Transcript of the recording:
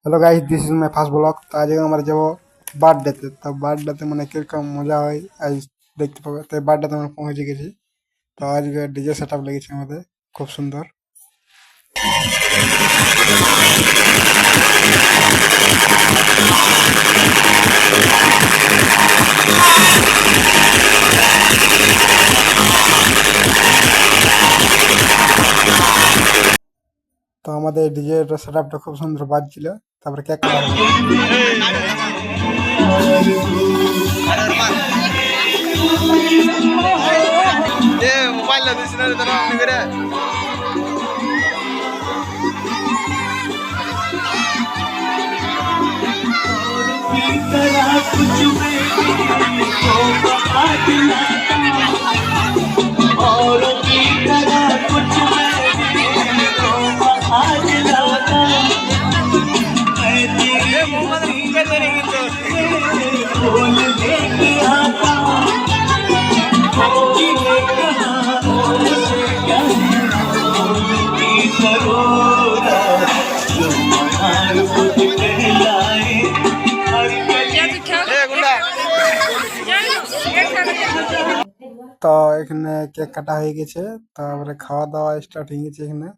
Hello guys, this is my first blog. তো আজকে আমরা যাবো বার্থডেতে। তো বার্থডেতে মানে কিরকম মজা হয় আজ দেখতে পাবে। তো বার্থডেতে আমরা পৌঁছে গেছি। তো আজকে ডিজে সেট আপ লেগেছে আমাদের, খুব সুন্দর। তো আমাদের ডিজে সেট আপটা খুব সুন্দর বাজছিল। তারপরে কেক কাটা হলো। মোবাইল দিস না তোরা অন করে মোহাম্মদ মুখে ধরে কিন্তু তো এখানে কেক কাটা হয়ে গেছে, তারপরে খাওয়া দাওয়া স্টার্ট হয়ে গেছে এখানে।